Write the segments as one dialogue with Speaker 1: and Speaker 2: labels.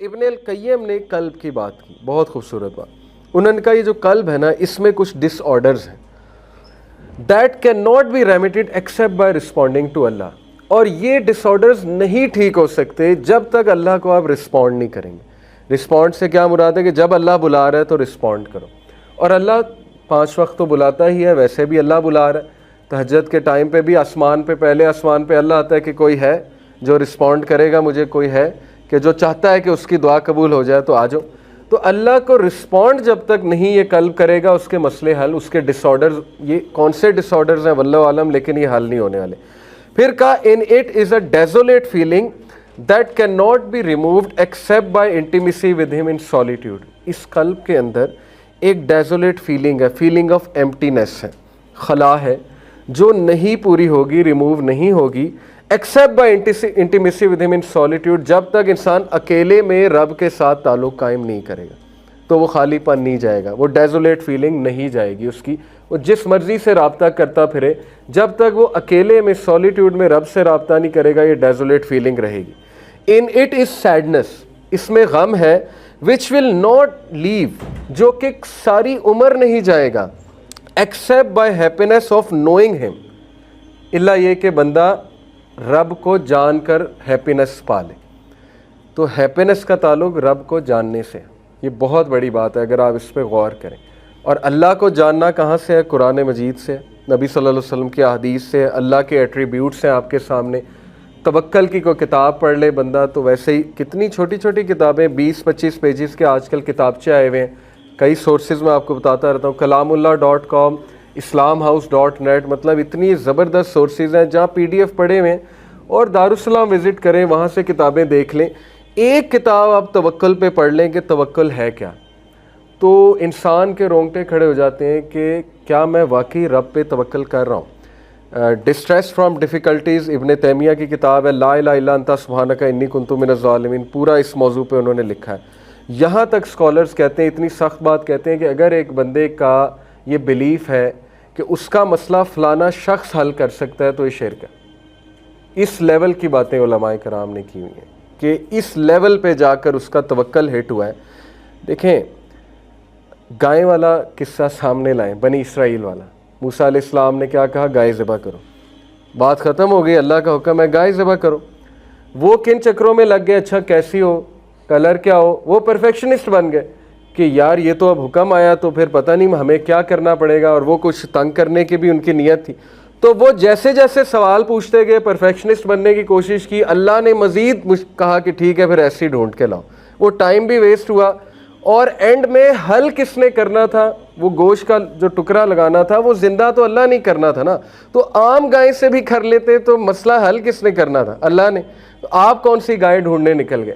Speaker 1: ابن القیم نے قلب کی بات کی، بہت خوبصورت بات. انہوں نے کہا یہ جو قلب ہے نا، اس میں کچھ ڈس آرڈرز ہیں that can not be remedied except by responding to Allah. اور یہ ڈس آرڈرز نہیں ٹھیک ہو سکتے جب تک اللہ کو آپ رسپونڈ نہیں کریں گے. رسپونڈ سے کیا مراد ہے کہ جب اللہ بلا رہا ہے تو رسپونڈ کرو. اور اللہ 5 وقت تو بلاتا ہی ہے، ویسے بھی اللہ بلا رہا ہے. تہجد کے ٹائم پہ بھی آسمان پہ، پہلے آسمان پہ اللہ آتا ہے کہ کوئی ہے جو رسپونڈ کرے گا مجھے، کوئی ہے کہ جو چاہتا ہے کہ اس کی دعا قبول ہو جائے تو آ جاؤ. تو اللہ کو رسپونڈ جب تک نہیں یہ قلب کرے گا، اس کے مسئلے حل، اس کے ڈس آرڈرز، یہ کون سے ڈس آرڈرز ہیں واللہ عالم، لیکن یہ حل نہیں ہونے والے. پھر کہا ان it is a desolate feeling that can not be removed except by intimacy with ہم ان سولیٹیوڈ. اس قلب کے اندر ایک ڈیزولیٹ فیلنگ ہے، فیلنگ آف ایمٹینس ہے، خلا ہے، جو نہیں پوری ہوگی، ریموو نہیں ہوگی ایکسیپٹ بائی انٹیمیسی ود ہم ان سولیٹیوڈ. جب تک انسان اکیلے میں رب کے ساتھ تعلق قائم نہیں کرے گا تو وہ خالی پن نہیں جائے گا، وہ ڈیزولیٹ فیلنگ نہیں جائے گی اس کی. وہ جس مرضی سے رابطہ کرتا پھرے، جب تک وہ اکیلے میں سولیٹیوڈ میں رب سے رابطہ نہیں کرے گا، یہ ڈیزولیٹ فیلنگ رہے گی. ان اٹ از سیڈنس، اس میں غم ہے، وچ ول ناٹ لیو، جو کہ ساری عمر نہیں جائے گا، except by happiness of knowing ہم، اللہ یہ کہ بندہ رب کو جان کر ہیپینس پالے. تو ہیپینس کا تعلق رب کو جاننے سے، یہ بہت بڑی بات ہے اگر آپ اس پہ غور کریں. اور اللہ کو جاننا کہاں سے ہے؟ قرآن مجید سے، نبی صلی اللہ علیہ وسلم کی احادیث سے، اللہ کے ایٹریبیوٹس ہیں آپ کے سامنے. توکل کی کوئی کتاب پڑھ لے بندہ تو ویسے ہی کتنی چھوٹی چھوٹی کتابیں، 20-25 پیجز کے آج کل کتابچے آئے ہوئے ہیں. کئی سورسز میں آپ کو بتاتا رہتا ہوں، کلام اللہ .com، اسلام ہاؤس .net، مطلب اتنی زبردست سورسز ہیں جہاں PDF پڑھے ہوئے ہیں. اور دارالسلام وزٹ کریں، وہاں سے کتابیں دیکھ لیں. ایک کتاب آپ توکل پہ پڑھ لیں کہ توکل ہے کیا، تو انسان کے رونگٹے کھڑے ہو جاتے ہیں کہ کیا میں واقعی رب پہ توکل کر رہا ہوں. ڈسٹریس فرام ڈیفیکلٹیز ابن تیمیہ کی کتاب ہے، لا الہ الا انت سبحانک انی کنت من الظالمین، پورا اس موضوع پہ انہوں نے لکھا ہے. یہاں تک اسکالرز کہتے ہیں، اتنی سخت بات کہتے ہیں کہ اگر ایک بندے کا یہ بلیف ہے کہ اس کا مسئلہ فلانا شخص حل کر سکتا ہے تو یہ شرک ہے. اس لیول کی باتیں علماء کرام نے کی ہوئی ہیں کہ اس لیول پہ جا کر اس کا توکل ہٹ ہوا ہے. دیکھیں گائے والا قصہ سامنے لائیں، بنی اسرائیل والا. موسیٰ علیہ السلام نے کیا کہا؟ گائے ذبح کرو. بات ختم ہو گئی، اللہ کا حکم ہے گائے ذبح کرو. وہ کن چکروں میں لگ گئے، اچھا کیسی ہو، کلر کیا ہو، وہ پرفیکشنسٹ بن گئے کہ یار یہ تو اب حکم آیا تو پھر پتہ نہیں ہمیں کیا کرنا پڑے گا. اور وہ کچھ تنگ کرنے کی بھی ان کی نیت تھی. تو وہ جیسے جیسے سوال پوچھتے گئے، پرفیکشنسٹ بننے کی کوشش کی. اللہ نے مزید کہا کہ ٹھیک ہے پھر ایسے ڈھونڈ کے لاؤ. وہ ٹائم بھی ویسٹ ہوا، اور اینڈ میں حل کس نے کرنا تھا؟ وہ گوشت کا جو ٹکڑا لگانا تھا وہ زندہ تو اللہ نہیں کرنا تھا نا. تو عام گائے سے بھی کر لیتے تو مسئلہ حل کس نے کرنا تھا؟ اللہ نے. تو آپ کون سی گائے ڈھونڈنے نکل گئے؟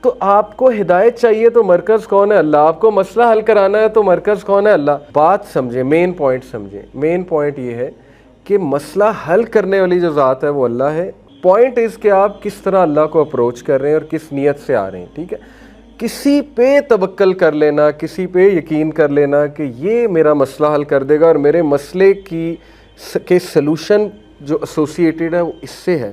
Speaker 1: تو آپ کو ہدایت چاہیے تو مرکز کون ہے؟ اللہ. آپ کو مسئلہ حل کرانا ہے تو مرکز کون ہے؟ اللہ. بات سمجھیں، مین پوائنٹ سمجھیں. مین پوائنٹ یہ ہے کہ مسئلہ حل کرنے والی جو ذات ہے وہ اللہ ہے. پوائنٹ از کہ آپ کس طرح اللہ کو اپروچ کر رہے ہیں اور کس نیت سے آ رہے ہیں. ٹھیک ہے، کسی پہ توکل کر لینا، کسی پہ یقین کر لینا کہ یہ میرا مسئلہ حل کر دے گا اور میرے مسئلے کے سلوشن جو ایسوسیٹیڈ ہے وہ اس سے ہے،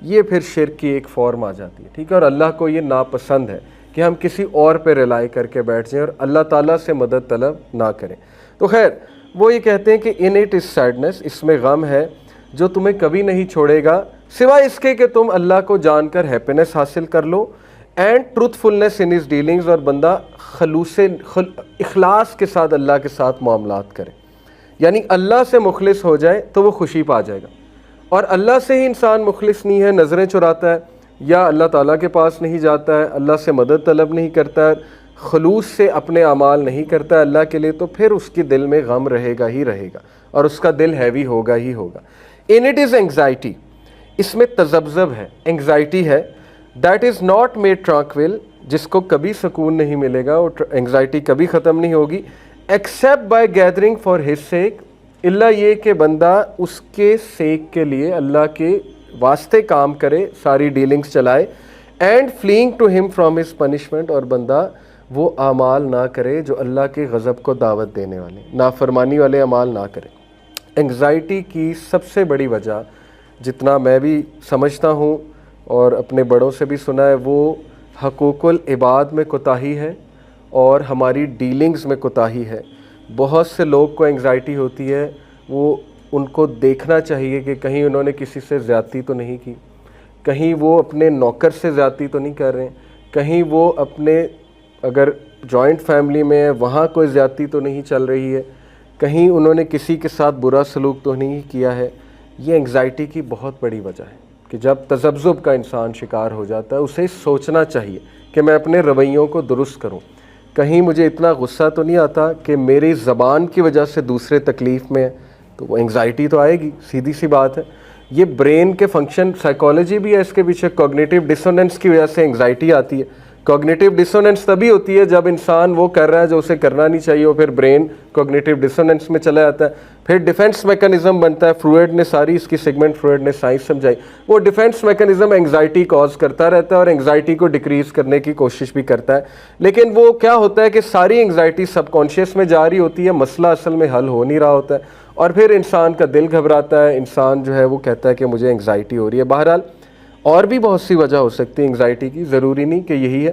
Speaker 1: یہ پھر شرک کی ایک فارم آ جاتی ہے. ٹھیک ہے، اور اللہ کو یہ ناپسند ہے کہ ہم کسی اور پہ ریلائی کر کے بیٹھ جائیں اور اللہ تعالیٰ سے مدد طلب نہ کریں. تو خیر وہ یہ کہتے ہیں کہ ان اٹ از سیڈنس، اس میں غم ہے جو تمہیں کبھی نہیں چھوڑے گا سوائے اس کے کہ تم اللہ کو جان کر ہیپینس حاصل کر لو. And truthfulness in his dealings, اور بندہ اخلاص کے ساتھ اللہ کے ساتھ معاملات کرے، یعنی اللہ سے مخلص ہو جائے تو وہ خوشی پا جائے گا. اور اللہ سے ہی انسان مخلص نہیں ہے، نظریں چراتا ہے یا اللہ تعالیٰ کے پاس نہیں جاتا ہے، اللہ سے مدد طلب نہیں کرتا ہے، خلوص سے اپنے اعمال نہیں کرتا ہے اللہ کے لیے، تو پھر اس کے دل میں غم رہے گا ہی رہے گا اور اس کا دل ہیوی ہوگا ہی ہوگا. ان اٹ از اینگزائٹی، اس میں تذبذب ہے، اینگزائٹی ہے. دیٹ از ناٹ میڈ ٹرانکویل، جس کو کبھی سکون نہیں ملے گا، وہ اینگزائٹی کبھی ختم نہیں ہوگی. Except by gathering for his sake, اللہ یہ کہ بندہ اس کے سیک کے لیے اللہ کے واسطے کام کرے، ساری ڈیلنگز چلائے. اینڈ فلینگ ٹو ہم فرام ہز پنشمنٹ، اور بندہ وہ اعمال نہ کرے جو اللہ کے غضب کو دعوت دینے والے، نافرمانی والے اعمال نہ کرے. انگزائٹی کی سب سے بڑی وجہ، جتنا میں بھی سمجھتا ہوں اور اپنے بڑوں سے بھی سنا ہے، وہ حقوق العباد میں کوتاہی ہے اور ہماری ڈیلنگز میں کوتاہی ہے. بہت سے لوگ کو انگزائٹی ہوتی ہے، وہ ان کو دیکھنا چاہیے کہ کہیں انہوں نے کسی سے زیادتی تو نہیں کی، کہیں وہ اپنے نوکر سے زیادتی تو نہیں کر رہے ہیں، کہیں وہ اپنے اگر جوائنٹ فیملی میں ہے وہاں کوئی زیادتی تو نہیں چل رہی ہے، کہیں انہوں نے کسی کے ساتھ برا سلوک تو نہیں کیا ہے. یہ انگزائٹی کی بہت بڑی وجہ ہے کہ جب تذبذب کا انسان شکار ہو جاتا ہے اسے سوچنا چاہیے کہ میں اپنے رویوں کو درست کروں. کہیں مجھے اتنا غصہ تو نہیں آتا کہ میری زبان کی وجہ سے دوسرے تکلیف میں ہیں، تو وہ انگزائٹی تو آئے گی، سیدھی سی بات ہے. یہ برین کے فنکشن، سائیکالوجی بھی ہے اس کے پیچھے. کوگنیٹیو ڈسوننس کی وجہ سے انگزائٹی آتی ہے. کوگنیٹیو ڈسوننس تبھی ہوتی ہے جب انسان وہ کر رہا ہے جو اسے کرنا نہیں چاہیے، اور پھر برین کوگنیٹیو ڈسوننس میں چلا جاتا ہے. پھر ڈیفنس میکنزم بنتا ہے. فروئڈ نے ساری اس کی سیگمنٹ فروئڈ نے سائنس سمجھائی. وہ ڈیفنس میکنزم انگزائٹی کاز کرتا رہتا ہے اور انگزائٹی کو ڈیکریز کرنے کی کوشش بھی کرتا ہے. لیکن وہ کیا ہوتا ہے کہ ساری انگزائٹی سب کانشیس میں جا رہی ہوتی ہے، مسئلہ اصل میں حل ہو نہیں رہا ہوتا ہے، اور پھر انسان کا دل گھبراتا ہے، انسان جو ہے وہ کہتا ہے کہ مجھے انگزائٹی ہو رہی ہے. بہرحال اور بھی بہت سی وجہ ہو سکتی ہے انگزائٹی کی، ضروری نہیں کہ یہی ہے.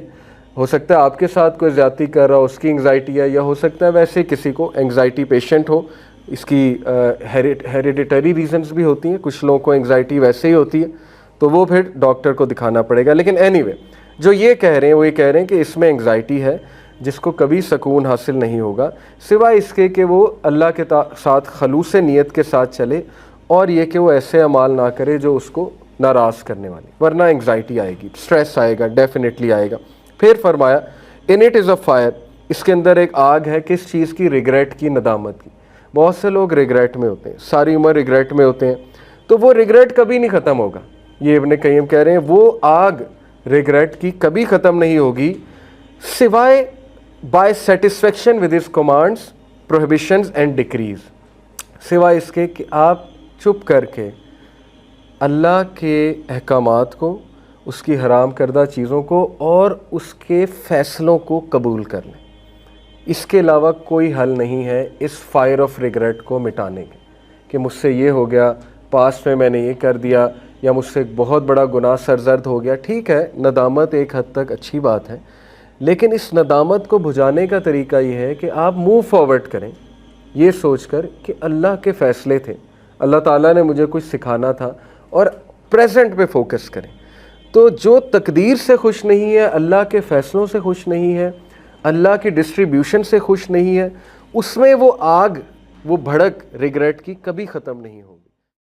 Speaker 1: ہو سکتا ہے آپ کے ساتھ کوئی زیادتی کر رہا ہو، اس کی انگزائٹی ہے، یا ہو سکتا ہے ویسے کسی کو انگزائٹی پیشنٹ ہو. اس کی ہیریڈیٹری ریزنز بھی ہوتی ہیں، کچھ لوگوں کو انگزائٹی ویسے ہی ہوتی ہے تو وہ پھر ڈاکٹر کو دکھانا پڑے گا. لیکن اینی وے جو یہ کہہ رہے ہیں وہ یہ کہہ رہے ہیں کہ اس میں انگزائٹی ہے جس کو کبھی سکون حاصل نہیں ہوگا سوائے اس کے کہ وہ اللہ کے ساتھ خلوص نیت کے ساتھ چلے، اور یہ کہ وہ ایسے اعمال نہ کرے جو اس کو ناراض کرنے والے، ورنہ انگزائٹی آئے گی، اسٹریس آئے گا، ڈیفینیٹلی آئے گا. پھر فرمایا ان اٹ از اے فائر، اس کے اندر ایک آگ ہے. کس چیز کی؟ ریگریٹ کی، ندامت کی. بہت سے لوگ ریگریٹ میں ہوتے ہیں، ساری عمر ریگریٹ میں ہوتے ہیں، تو وہ ریگریٹ کبھی نہیں ختم ہوگا. یہ ابن قیم کہہ رہے ہیں وہ آگ ریگریٹ کی کبھی ختم نہیں ہوگی سوائے by satisfaction with his commands, prohibitions and decrease, سوائے اس کے کہ آپ چپ کر کے اللہ کے احکامات کو، اس کی حرام کردہ چیزوں کو اور اس کے فیصلوں کو قبول کر لیں. اس کے علاوہ کوئی حل نہیں ہے اس فائر آف ریگریٹ کو مٹانے کے کہ مجھ سے یہ ہو گیا، پاسٹ میں نے یہ کر دیا، یا مجھ سے ایک بہت بڑا گناہ سرزد ہو گیا. ٹھیک ہے، ندامت ایک حد تک اچھی بات ہے، لیکن اس ندامت کو بجھانے کا طریقہ یہ ہے کہ آپ موو فارورڈ کریں یہ سوچ کر کہ اللہ کے فیصلے تھے، اللہ تعالیٰ نے مجھے کچھ سکھانا تھا، اور پریزنٹ پہ فوکس کریں. تو جو تقدیر سے خوش نہیں ہے، اللہ کے فیصلوں سے خوش نہیں ہے، اللہ کی ڈسٹریبیوشن سے خوش نہیں ہے، اس میں وہ آگ، وہ بھڑک ریگریٹ کی کبھی ختم نہیں ہوگی.